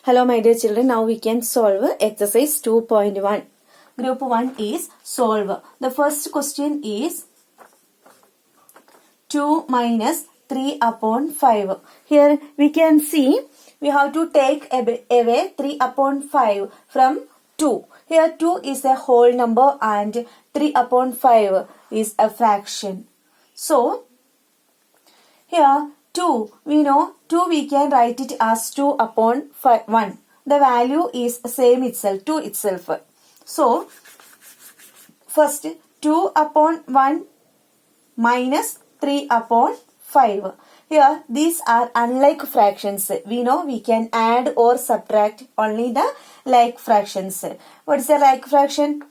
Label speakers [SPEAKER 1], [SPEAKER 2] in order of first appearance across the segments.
[SPEAKER 1] Hello my dear children, now we can solve exercise 2.1. Group 1 is solve. The first question is 2 minus 3 upon 5. Here we can see we have to take away 3 upon 5 from 2. Here 2 is a whole number and 3 upon 5 is a fraction. So here 2, we know 2 we can write it as 2 upon 1. The value is same itself, 2 itself. So, first 2 upon 1 minus 3 upon 5. Here, these are unlike fractions. We know we can add or subtract only the like fractions. What is the like fraction?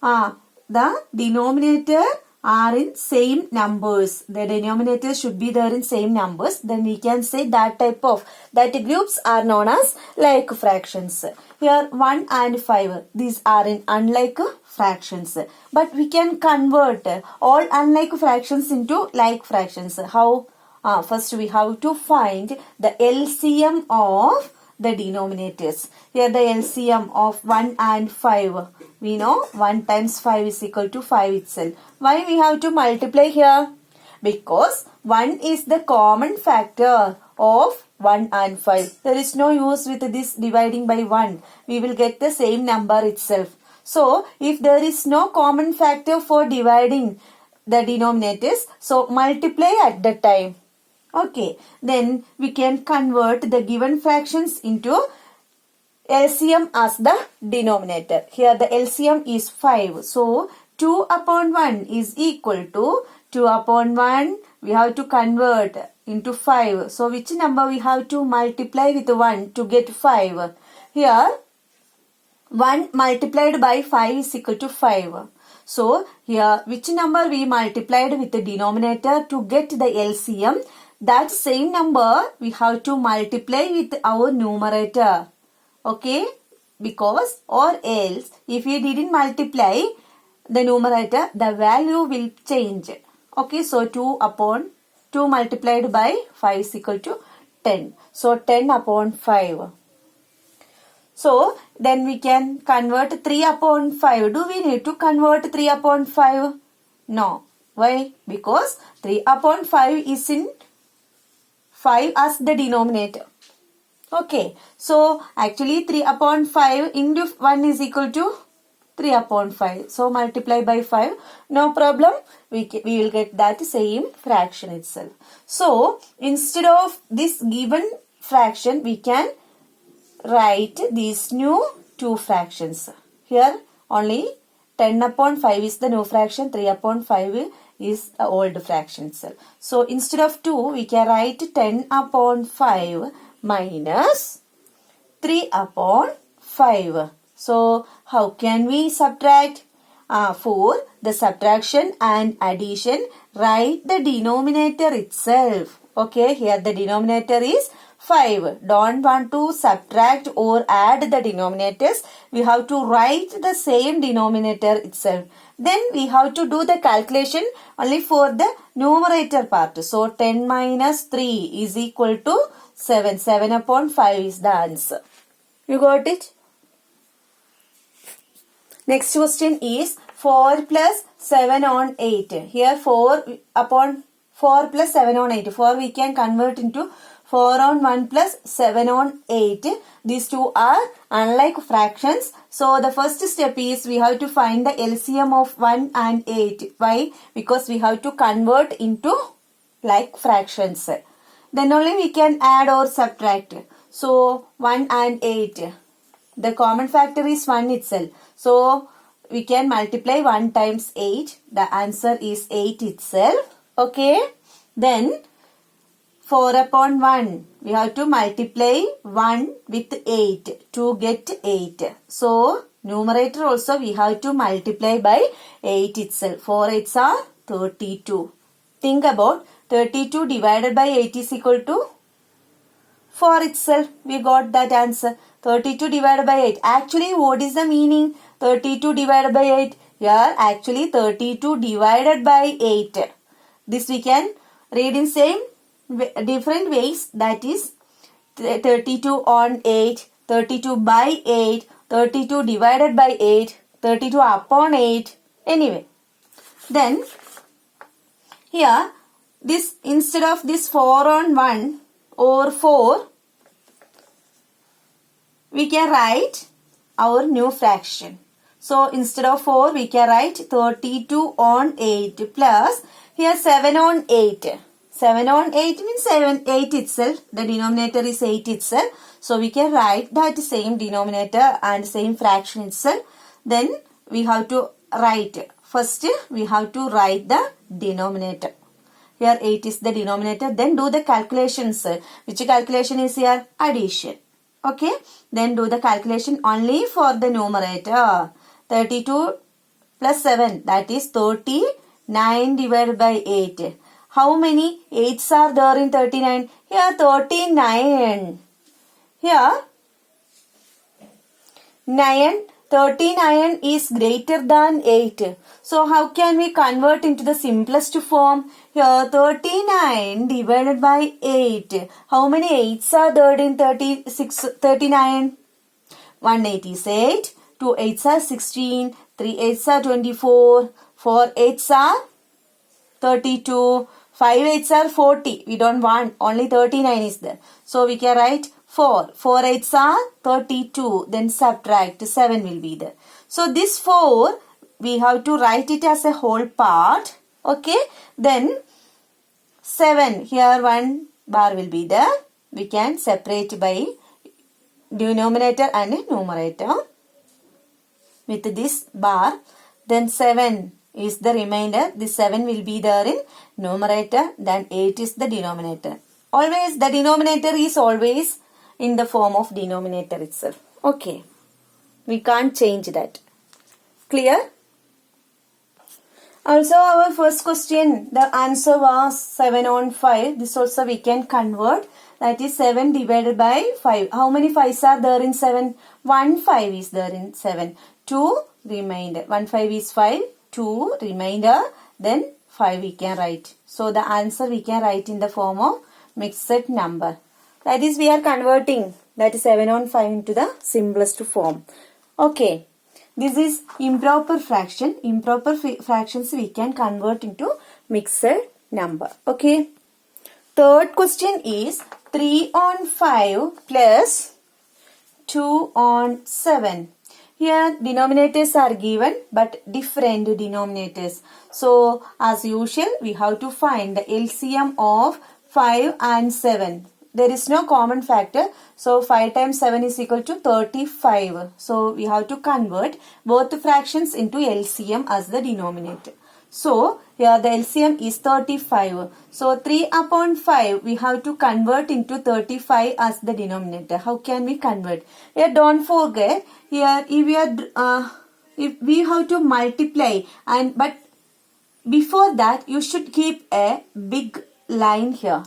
[SPEAKER 1] The denominator are in same numbers. The denominator should be there in same numbers. Then we can say that groups are known as like fractions. Here 1 and 5. These are in unlike fractions. But we can convert all unlike fractions into like fractions. How? First we have to find the LCM of the denominators. Here the LCM of 1 and 5. We know 1 times 5 is equal to 5 itself. Why we have to multiply here? Because 1 is the common factor of 1 and 5. There is no use with this dividing by 1. We will get the same number itself. So, if there is no common factor for dividing the denominators, so multiply at the time. Okay, then we can convert the given fractions into LCM as the denominator. Here the LCM is 5. So, 2 upon 1 is equal to 2 upon 1. We have to convert into 5. So, which number we have to multiply with 1 to get 5? Here, 1 multiplied by 5 is equal to 5. So, here which number we multiplied with the denominator to get the LCM? That same number we have to multiply with our numerator. Okay, because or else if we didn't multiply the numerator, the value will change. Okay, so 2 upon 2 multiplied by 5 is equal to 10. So 10 upon 5. So then we can convert 3 upon 5. Do we need to convert 3 upon 5? No. Why? Because 3 upon 5 is in 5 as the denominator. Okay, so actually 3 upon 5 into 1 is equal to 3 upon 5. So multiply by 5. No problem. We will get that same fraction itself. So instead of this given fraction, we can write these new two fractions. Here only 10 upon 5 is the new fraction. 3 upon 5 is the old fraction itself. So instead of 2, we can write 10 upon 5 minus 3 upon 5. So, how can we subtract? For the subtraction and addition, write the denominator itself. Okay, here the denominator is 5. Don't want to subtract or add the denominators. We have to write the same denominator itself. Then we have to do the calculation only for the numerator part. So, 10 minus 3 is equal to 7. 7 upon 5 is the answer. You got it? Next question is 4 plus 7 on 8. Here 4 upon 4 plus 7 on 8. 4 we can convert into 4 on 1 plus 7 on 8. These two are unlike fractions. So the first step is we have to find the LCM of 1 and 8. Why? Because we have to convert into like fractions. Then only we can add or subtract. So 1 and 8. The common factor is 1 itself. So we can multiply 1 times 8. The answer is 8 itself. Okay. Then 4 upon 1. We have to multiply 1 with 8 to get 8. So numerator also we have to multiply by 8 itself. 4 8s are 32. Think about 32 divided by 8 is equal to 4 itself. We got that answer. 32 divided by 8. Actually, what is the meaning? 32 divided by 8. Here, actually 32 divided by 8. This we can read in same different ways. That is 32 on 8, 32 by 8, 32 divided by 8, 32 upon 8. Anyway, then here this instead of this 4 on 1 or 4, we can write our new fraction. So instead of 4, we can write 32 on 8 plus here 7 on 8. 7 on 8 means 8 itself. The denominator is 8 itself. So we can write that same denominator and same fraction itself. Then we have to write. First we have to write the denominator. Here 8 is the denominator. Then do the calculations. Which calculation is here? Addition. Okay. Then do the calculation only for the numerator. 32 plus 7, that is 39 divided by 8. How many 8s are there in 39? Here 39. Here 39 is greater than 8. So how can we convert into the simplest form? Here 39 divided by 8. How many 8s are there in 39? 1 8 is 8. 2 8s are 16. 3 8s are 24. 4 8s are 32. 5 8s are 40. We don't want. Only 39 is there. So we can write 4. 4 8s are 32. Then subtract. 7 will be there. So this 4, we have to write it as a whole part. Okay. Then 7. Here 1 bar will be there. We can separate by denominator and numerator with this bar. Then 7 is the remainder. This 7 will be there in numerator. Then 8 is the denominator. Always the denominator is always in the form of denominator itself. Okay. We can't change that. Clear? Also our first question, the answer was 7 on 5. This also we can convert. That is 7 divided by 5. How many 5s are there in 7? 1 5 is there in 7. 2 remainder. 1 5 is 5. 2 remainder. Then 5 we can write. So the answer we can write in the form of mixed number. That is we are converting. That is 7 on 5 into the simplest form. Okay. This is improper fraction. Improper fractions we can convert into mixed number. Okay. Third question is 3 on 5 plus 2 on 7. Here denominators are given but different denominators. So as usual we have to find the LCM of 5 and 7. There is no common factor. So 5 times 7 is equal to 35. So we have to convert both fractions into LCM as the denominator. So here the LCM is 35. So 3 upon 5 we have to convert into 35 as the denominator. How can we convert? Here don't forget, here if we have to multiply, but before that you should keep a big line here.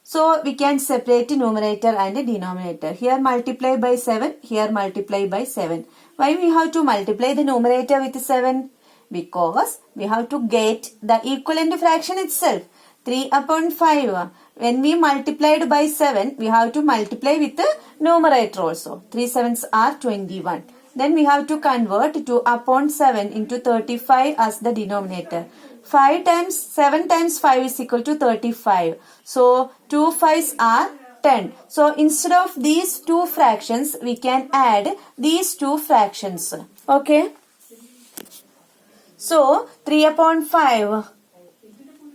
[SPEAKER 1] So we can separate numerator and denominator. Here multiply by 7, here multiply by 7. Why we have to multiply the numerator with 7? Because we have to get the equivalent fraction itself. 3 upon 5. When we multiplied by 7, we have to multiply with the numerator also. 3 7s are 21. Then we have to convert 2 upon 7 into 35 as the denominator. 7 times 5 is equal to 35. So 2 5s are 10. So instead of these two fractions, we can add these two fractions. Okay. So 3 upon 5,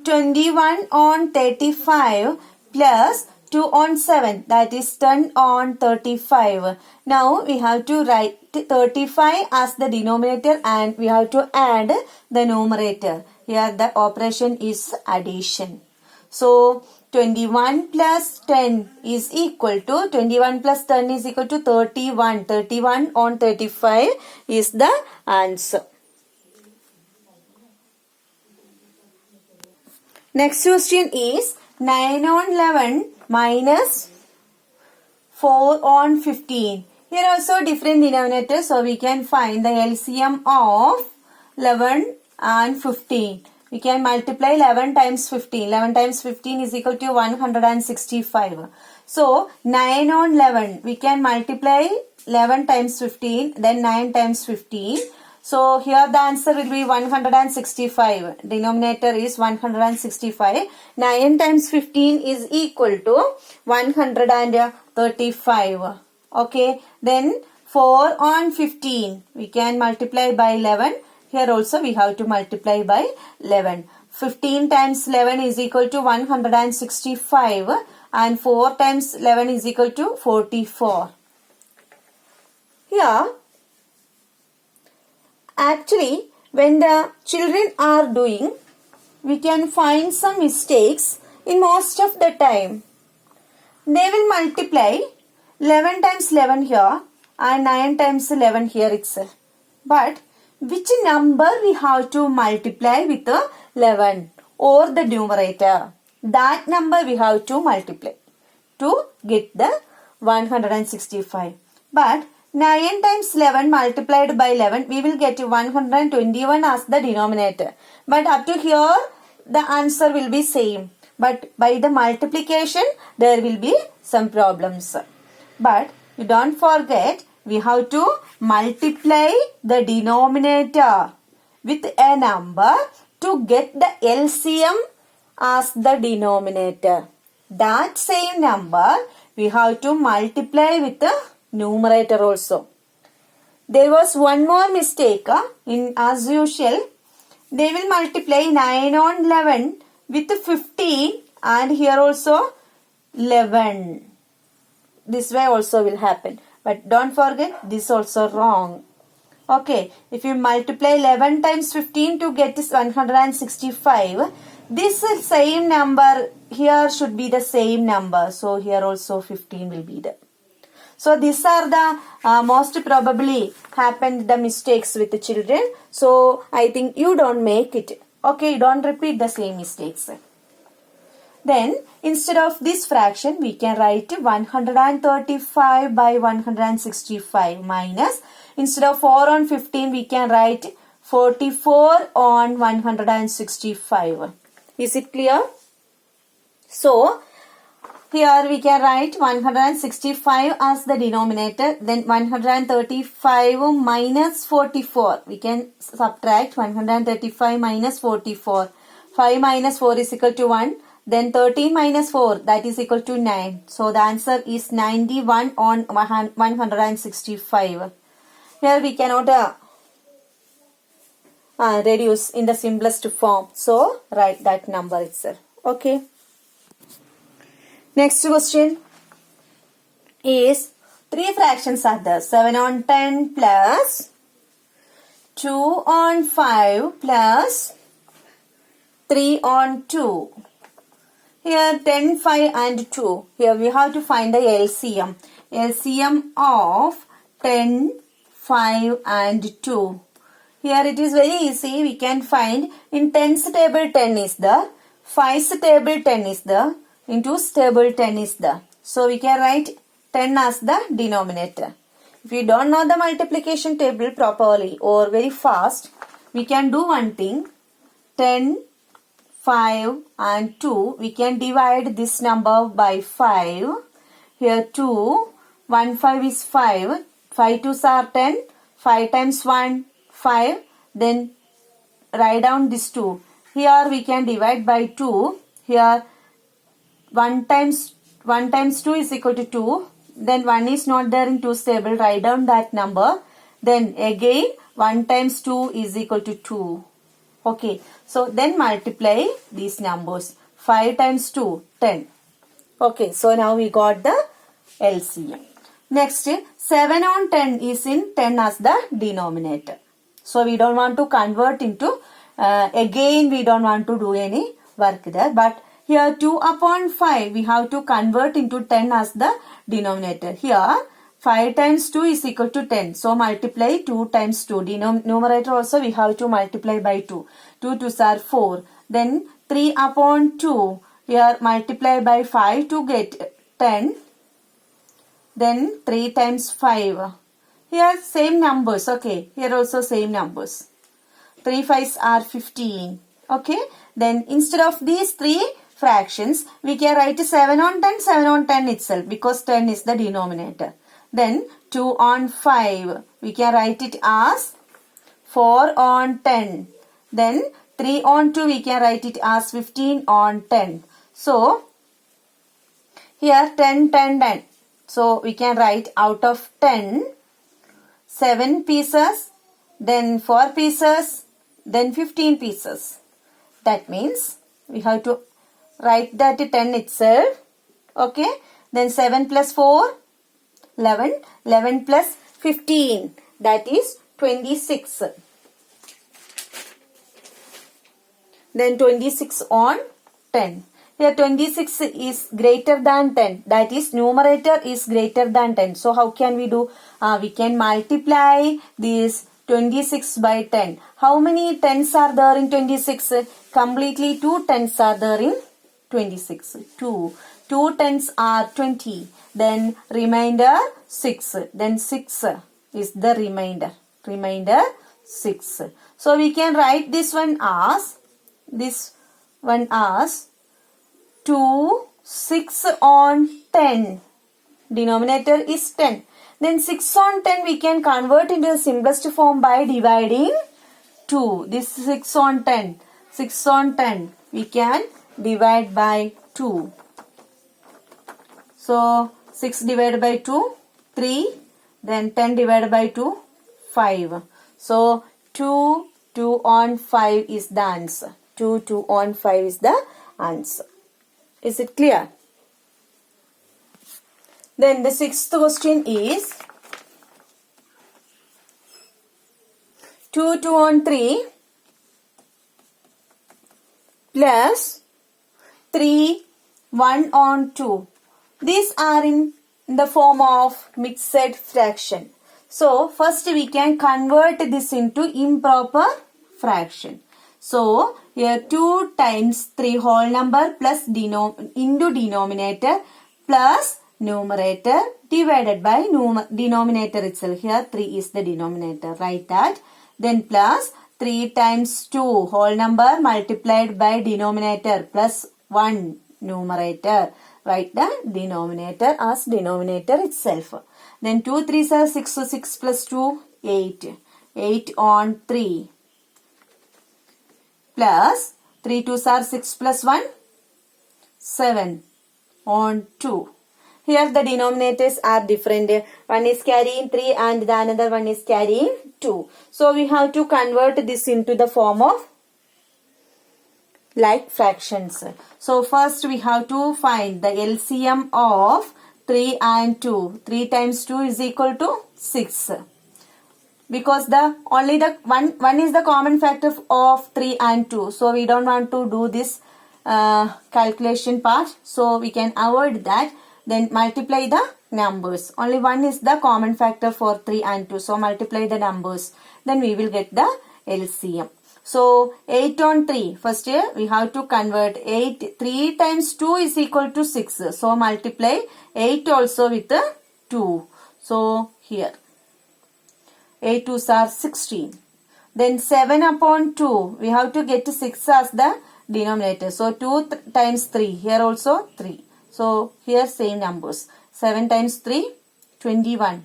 [SPEAKER 1] 21 on 35 plus 2 on 7, that is 10 on 35. Now we have to write 35 as the denominator and we have to add the numerator. Here the operation is addition. So 21 plus 10 is equal to 21 plus 10 is equal to 31. 31 on 35 is the answer. Next question is 9 on 11 minus 4 on 15. Here also different denominators, so we can find the LCM of 11 and 15. We can multiply 11 times 15. 11 times 15 is equal to 165. So 9 on 11. We can multiply 11 times 15, then 9 times 15. So here the answer will be 165. Denominator is 165. 9 times 15 is equal to 135. Okay. Then 4 on 15. We can multiply by 11. Here also we have to multiply by 11. 15 times 11 is equal to 165 and 4 times 11 is equal to 44. Here, actually, when the children are doing, we can find some mistakes in most of the time. They will multiply 11 times 11 here and 9 times 11 here itself. But which number we have to multiply with 11 or the numerator? That number we have to multiply to get the 165. But 9 times 11 multiplied by 11, we will get 121 as the denominator. But up to here, the answer will be same. But by the multiplication, there will be some problems. But you don't forget, we have to multiply the denominator with a number to get the LCM as the denominator. That same number we have to multiply with the numerator also. There was one more mistake in as usual. They will multiply 9 on 11 with 15 and here also 11. This way also will happen. But don't forget, this also wrong. Okay, if you multiply 11 times 15 to get this 165, this same number here should be the same number. So here also 15 will be there. So these are the most probably happened the mistakes with the children. So I think you don't make it. Okay, don't repeat the same mistakes. Then instead of this fraction, we can write 135 by 165 minus, instead of 4 on 15, we can write 44 on 165. Is it clear? So here we can write 165 as the denominator, then 135 minus 44. We can subtract 135 minus 44. 5 minus 4 is equal to 1. Then 13 minus 4, that is equal to 9. So the answer is 91 on 165. Here we cannot reduce in the simplest form. So write that number itself. Okay. Next question is 3 fractions are there. 7 on 10 plus 2 on 5 plus 3 on 2. Here 10, 5 and 2. Here we have to find the LCM. LCM of 10, 5 and 2. Here it is very easy. We can find in 10's table 10 is there. 5's table 10 is there. In 2's table 10 is there. So we can write 10 as the denominator. If you don't know the multiplication table properly or very fast, we can do one thing. 10, 5 and 2, we can divide this number by 5. Here 2, 1, 5 is 5. 5 2's are 10. 5 times 1, 5. Then write down this 2. Here we can divide by 2. Here 1 times 2 is equal to 2. Then 1 is not there in 2's table. Write down that number. Then again 1 times 2 is equal to 2. Okay, so then multiply these numbers. 5 times 2, 10. Okay, so now we got the LCM. Next, 7 on 10 is in 10 as the denominator. So we don't want to convert into, again we don't want to do any work there. But here 2 upon 5, we have to convert into 10 as the denominator. Here 5 times 2 is equal to 10. So multiply 2 times 2. Numerator also we have to multiply by 2. 2 2's are 4. Then 3 upon 2. Here multiply by 5 to get 10. Then 3 times 5. Here same numbers. Okay. Here also same numbers. 3 5's are 15. Okay. Then instead of these three fractions, we can write 7 on 10, 7 on 10 itself because 10 is the denominator. Then 2 on 5, we can write it as 4 on 10. Then 3 on 2, we can write it as 15 on 10. So, here 10, 10, 10. So, we can write out of 10, 7 pieces, then 4 pieces, then 15 pieces. That means, we have to write that 10 itself. Okay. Then 7 plus 4, 11. 11 plus 15. That is 26. Then 26 on 10. Here 26 is greater than 10. That is numerator is greater than 10. So how can we do? We can multiply this 26 by 10. How many tens are there in 26? Completely 2 tens are there in 26. 2. 2 tens are 20. Then remainder 6. Then 6 is the remainder. Remainder 6. So we can write this one as 2, 6 on 10. Denominator is 10. Then 6 on 10 we can convert into the simplest form by dividing 2. This 6 on 10. 6 on 10 we can divide by 2. So 6 divided by 2, 3. Then 10 divided by 2, 5. So 2 on 5 is the answer. 2 on 5 is the answer. Is it clear? Then the sixth question is 2 on 3 plus 3 1 on 2. These are in the form of mixed fraction. So first we can convert this into improper fraction. So here 2 times 3 whole number plus into denominator plus numerator divided by denominator itself. Here 3 is the denominator. Write that. Then plus 3 times 2 whole number multiplied by denominator plus 1 numerator. Write the denominator as denominator itself. Then 2 3s are 6. So 6 plus 2, 8. 8 on 3. Plus 3 2s are 6 plus 1, 7 on 2. Here the denominators are different. One is carrying 3 and the another one is carrying 2. So we have to convert this into the form of like fractions. So first we have to find the LCM of 3 and 2. 3 times 2 is equal to 6. Because only the one is the common factor of 3 and 2. So we don't want to do this calculation part. So we can avoid that. Then multiply the numbers. Only one is the common factor for 3 and 2. So multiply the numbers. Then we will get the LCM. So 8 on 3. First we have to convert 8. 3 times 2 is equal to 6. So multiply 8 also with 2. So here 8 2s are 16. Then 7 upon 2. We have to get 6 as the denominator. So 2 times 3. Here also 3. So here same numbers. 7 times 3, 21.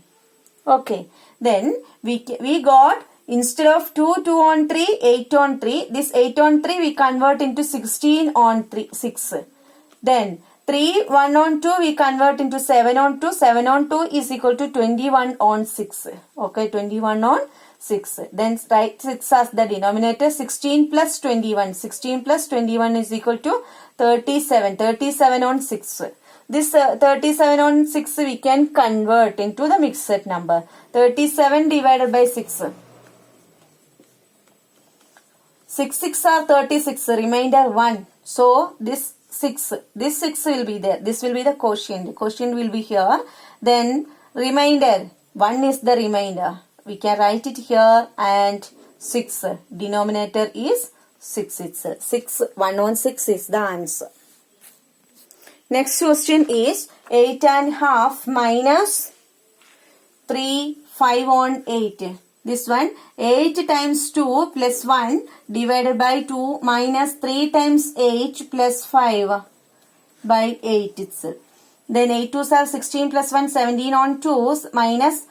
[SPEAKER 1] Okay. Then we got instead of 2 on 3, 8 on 3. This 8 on 3 we convert into 16 on 6. Then 3 1 on 2 we convert into 7 on 2. 7 on 2 is equal to 21 on 6. Okay, 21 on 6. Then write 6 as the denominator. 16 plus 21. 16 plus 21 is equal to 37. 37 on 6. This 37 on 6 we can convert into the mixed number. 37 divided by 6. 6 6 are 36. Remainder 1. So this 6 will be there. This will be the quotient. Quotient will be here. Then remainder 1 is the remainder. We can write it here and 6. Denominator is 6 itself. 6 1 on 6 is the answer. Next question is 8 and half minus 3 5 on 8. This one 8 times 2 plus 1 divided by 2 minus 3 times 8 plus 5 by 8 itself. Then 8 2s are 16 plus 1 17 on 2s minus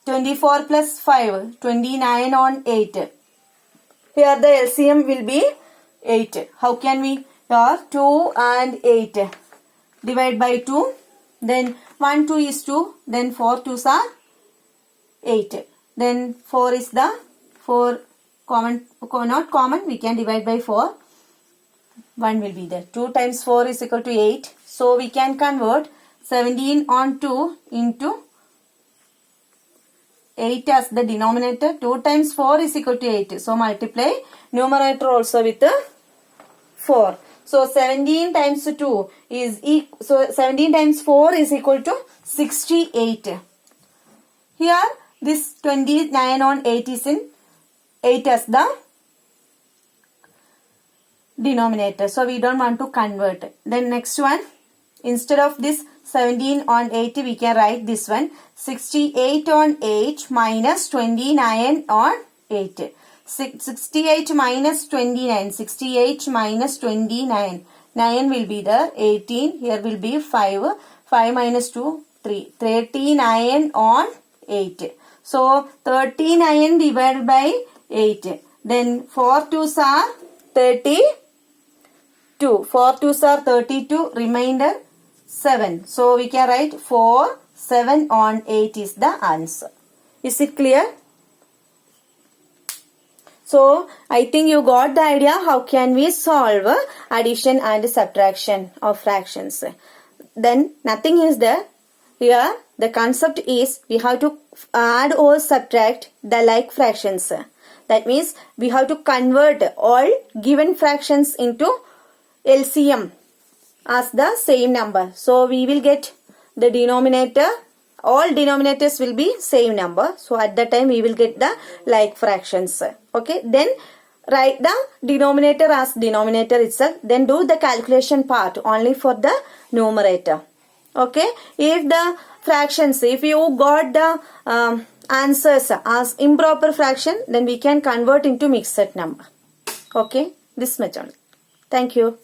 [SPEAKER 1] 24 plus 5 29 on 8. Here the LCM will be 8. How can we? Here 2 and 8 divide by 2. Then 1 2 is 2. Then 4 2s are 8. Then 4 is the 4 common, not common, we can divide by 4. 1 will be there. 2 times 4 is equal to 8. So we can convert 17 on 2 into 8 as the denominator. 2 times 4 is equal to 8. So multiply numerator also with 4. So 17 times 2 is so 17 times 4 is equal to 68. Here this 29 on 8 is in 8 as the denominator. So we don't want to convert. Then next one, instead of this 17 on 8 we can write this one 68 on 8 minus 29 on 8. 68 minus 29. 68 minus 29. 9 will be there. 18. Here will be 5. 5 minus 2. 3. 39 on 8. So 39 divided by 8. Then 4 2s are 32. 4 2s are 32. Remainder 7. So we can write 4. 7 on 8 is the answer. Is it clear? So, I think you got the idea how can we solve addition and subtraction of fractions. Then, nothing is there. Here, the concept is we have to add or subtract the like fractions. That means, we have to convert all given fractions into LCM as the same number. So, we will get the denominator. All denominators will be same number. So, at that time, we will get the like fractions. Okay. Then, write the denominator as denominator itself. Then, do the calculation part only for the numerator. Okay. If the fractions, if you got the answers as improper fraction, then we can convert into mixed number. Okay. This method. Thank you.